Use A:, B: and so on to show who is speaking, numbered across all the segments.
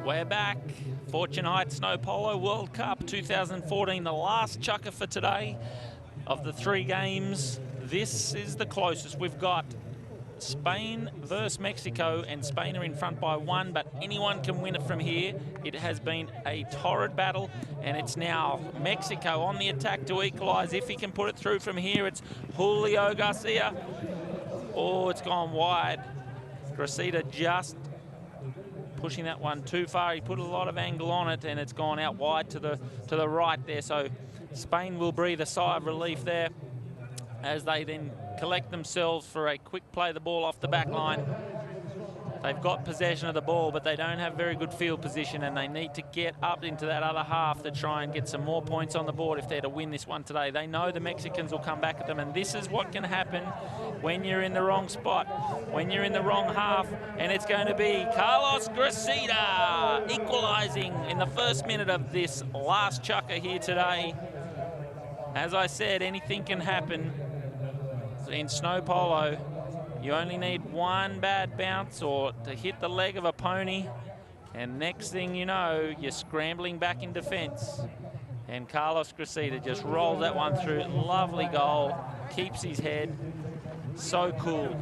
A: We're back. Fortune Heights Snow Polo World Cup 2014, the last Chukka for today. Of the 3 games, this is the closest. We've got Spain versus Mexico, and Spain are in front by 1, but anyone can win it from here. It has been a torrid battle, and it's now Mexico on the attack to equalise. If he can put it through from here, it's Julio Garcia. Oh, it's gone wide. Gracida just pushing that one too far. He put a lot of angle on it, and it's gone out wide to the right there. So Spain will breathe a sigh of relief there as they then collect themselves for a quick play the ball off the back line. They've got possession of the ball, but they don't have very good field position, and they need to get up into that other half to try and get some more points on the board if they're to win this one today. They know the Mexicans will come back at them, and this is what can happen when you're in the wrong spot, when you're in the wrong half, and it's going to be Carlos Gracida equalising in the first minute of this last Chukka here today. As I said, anything can happen in snow polo. You only need one bad bounce or to hit the leg of a pony, and next thing you know, you're scrambling back in defence. And Carlos Gracida just rolls that one through. Lovely goal, keeps his head. So cool.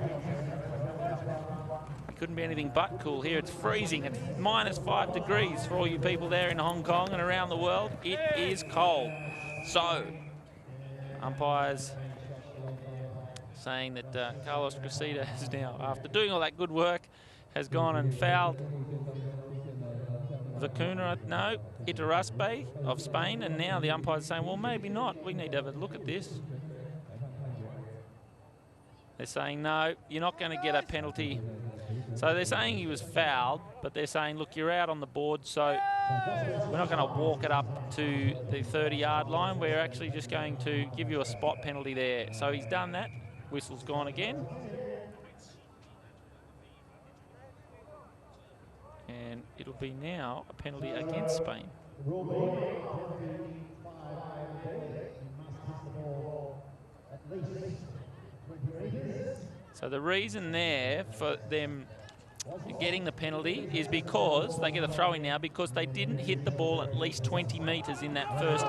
A: It couldn't be anything but cool here. It's freezing. It's -5 degrees for all you people there in Hong Kong and around the world. It is cold. So, umpires saying that Carlos Gracida has now, after doing all that good work, has gone and fouled Vacuna, no, Iturraspe of Spain, and now the umpire's saying, well, maybe not. We need to have a look at this. They're saying, no, you're not going to get a penalty. So they're saying he was fouled, but they're saying, look, you're out on the board, so we're not going to walk it up to the 30-yard line. We're actually just going to give you a spot penalty there. So he's done that. Whistle's gone again. And it'll be now a penalty against Spain. So the reason there for them getting the penalty is because they get a throw-in now because they didn't hit the ball at least 20 metres in that first.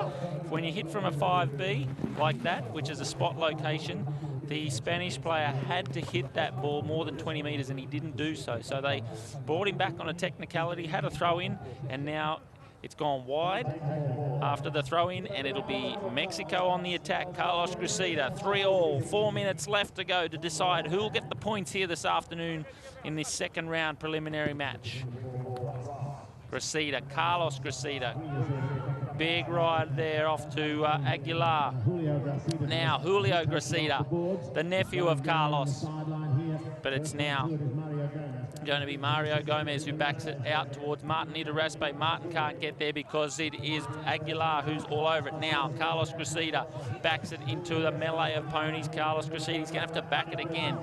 A: When you hit from a 5B like that, which is a spot location, the Spanish player had to hit that ball more than 20 metres, and he didn't do so. So they brought him back on a technicality, had a throw-in, and now it's gone wide after the throw-in, and it'll be Mexico on the attack. Carlos Gracida, 3-all, 4 minutes left to go to decide who will get the points here this afternoon in this second round preliminary match. Gracida, Carlos Gracida. Big ride there off to Aguilar. Now Julio Gracida, the nephew of Carlos. But it's now going to be Mario Gomez who backs it out towards Martin Iturraspe. Martin can't get there because it is Aguilar who's all over it. Now Carlos Gracida backs it into the melee of ponies. Carlos Gracida's going to have to back it again.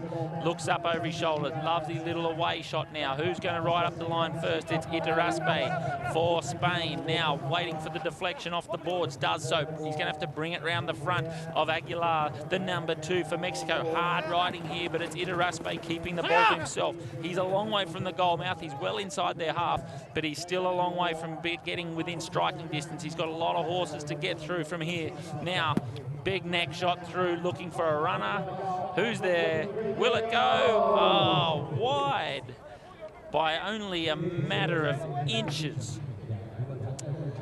A: Looks up over his shoulder. Lovely little away shot now. Who's going to ride up the line first? It's Iturraspe for Spain. Now waiting for the deflection off the boards. Does so. He's going to have to bring it round the front of Aguilar, the number 2 for Mexico. Hard riding here, but it's Iturraspe keeping the ball to himself. He's a long way from the goal mouth. He's well inside their half, but he's still a long way from getting within striking distance. He's got a lot of horses to get through from here. Now, big neck shot through, looking for a runner. Who's there? Will it go? Oh, wide by only a matter of inches.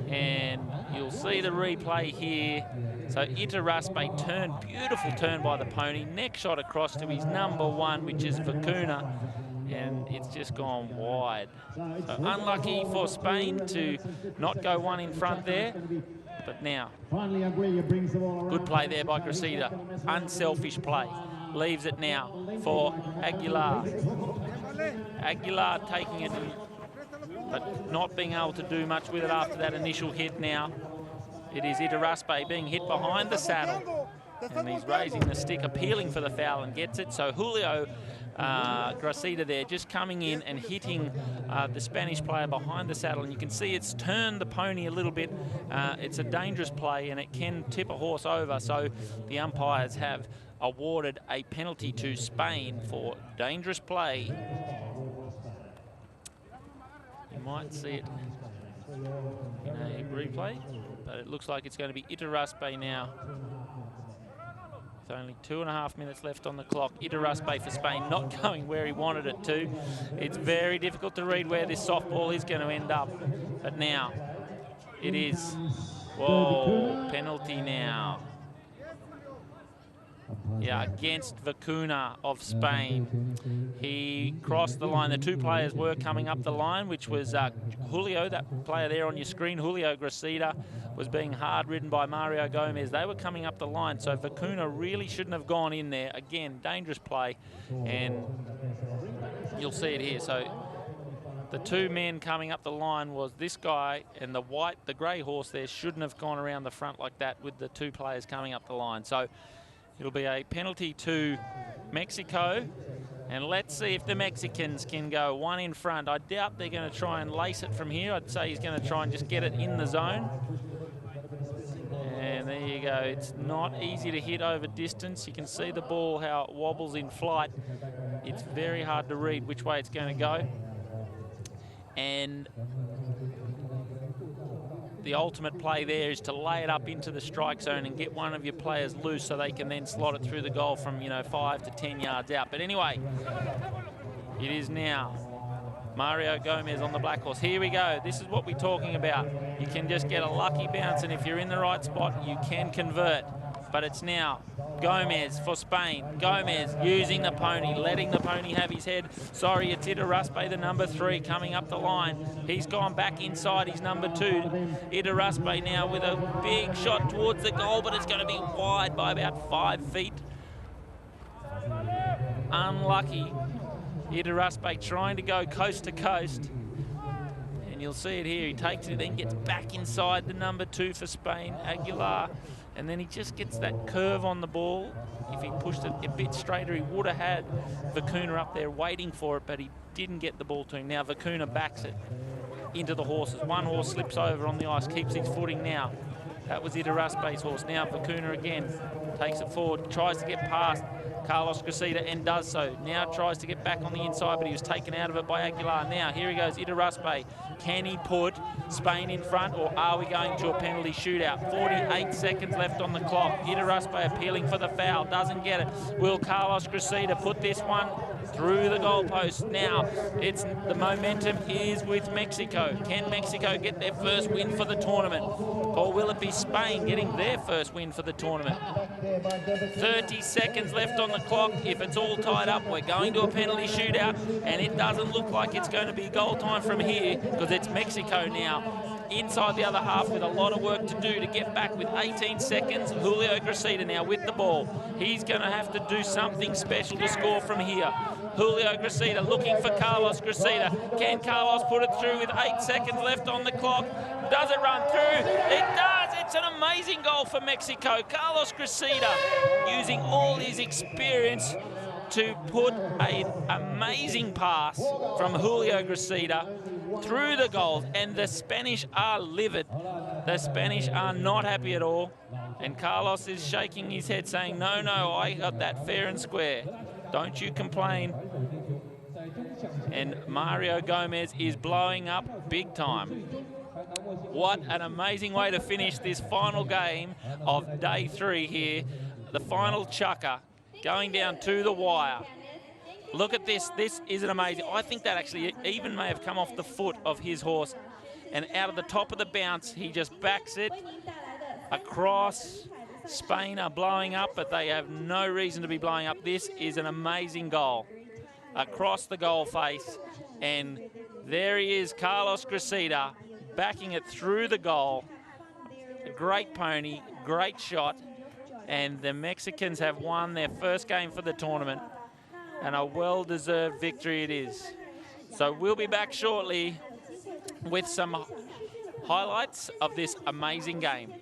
A: And you'll see the replay here. So Iturraspe turned, beautiful turn by the pony, neck shot across to his number 1, which is Vacuna, and it's just gone wide. So unlucky for Spain to not go one in front there, but now, good play there by Gracida, unselfish play. Leaves it now for Aguilar. Aguilar taking it, but not being able to do much with it after that initial hit now. It is Iturraspe being hit behind the saddle, and he's raising the stick, appealing for the foul, and gets it. So Julio Gracida there just coming in and hitting the Spanish player behind the saddle, and you can see it's turned the pony a little bit. It's a dangerous play, and it can tip a horse over, so the umpires have awarded a penalty to Spain for dangerous play. might see it in a replay, but it looks like it's going to be Iturraspe now. With only 2.5 minutes left on the clock. Iturraspe for Spain, not going where he wanted it to. It's very difficult to read where this softball is going to end up. But now, it is. Whoa, penalty now. Yeah, against Vacuna of Spain. He crossed the line. The two players were coming up the line, which was Julio, that player there on your screen. Julio Gracida was being hard ridden by Mario Gomez. They were coming up the line, so Vacuna really shouldn't have gone in there. Again, dangerous play, and you'll see it here. So the two men coming up the line was this guy, and the grey horse there shouldn't have gone around the front like that with the two players coming up the line. So it'll be a penalty to Mexico, and let's see if the Mexicans can go one in front. I doubt they're going to try and lace it from here. I'd say he's going to try and just get it in the zone. And there you go. It's not easy to hit over distance. You can see the ball, how it wobbles in flight. It's very hard to read which way it's going to go. And the ultimate play there is to lay it up into the strike zone and get one of your players loose so they can then slot it through the goal from, 5 to 10 yards out. But anyway, it is now Mario Gomez on the black horse. Here we go. This is what we're talking about. You can just get a lucky bounce, and if you're in the right spot, you can convert. But it's now Gomez for Spain. Gomez using the pony, letting the pony have his head. Sorry, it's Iturraspe, the number 3, coming up the line. He's gone back inside his number 2. Iturraspe now with a big shot towards the goal, but it's going to be wide by about 5 feet. Unlucky. Iturraspe trying to go coast to coast. And you'll see it here. He takes it, then gets back inside the number 2 for Spain, Aguilar. And then he just gets that curve on the ball. If he pushed it a bit straighter, he would have had Vacuna up there waiting for it, but he didn't get the ball to him. Now Vacuna backs it into the horses. One horse slips over on the ice, keeps his footing now. That was Iturraspe's horse. Now Vacuna again takes it forward, tries to get past Carlos Gracida and does so. Now tries to get back on the inside, but he was taken out of it by Aguilar. Now here he goes, Iturraspe. Can he put Spain in front, or are we going to a penalty shootout? 48 seconds left on the clock. Iturraspe appealing for the foul, doesn't get it. Will Carlos Gracida put this one through the goalpost? Now the momentum is with Mexico. Can Mexico get their first win for the tournament, or will it be Spain getting their first win for the tournament? 30 seconds left on the clock. If it's all tied up, we're going to a penalty shootout, and it doesn't look like it's going to be goal time from here, because it's Mexico now inside the other half with a lot of work to do to get back with 18 seconds. Julio Gracida now with the ball. He's going to have to do something special to score from here. Julio Gracida looking for Carlos Gracida. Can Carlos put it through with 8 seconds left on the clock? Does it run through? It does! It's an amazing goal for Mexico. Carlos Gracida using all his experience to put an amazing pass from Julio Gracida through the goals, and the Spanish are livid. The Spanish are not happy at all, and Carlos is shaking his head saying, no, I got that fair and square. Don't you complain. And Mario Gomez is blowing up big time. What an amazing way to finish this final game of day 3 here. The final Chukka going down to the wire. Look at this. This isn't amazing. I think that actually even may have come off the foot of his horse, and out of the top of the bounce, he just backs it across. Spain are blowing up, but they have no reason to be blowing up. This is an amazing goal across the goal face, and there he is, Carlos Gracida, backing it through the goal. A great pony, great shot, and the Mexicans have won their first game for the tournament, and a well-deserved victory it is. So we'll be back shortly with some highlights of this amazing game.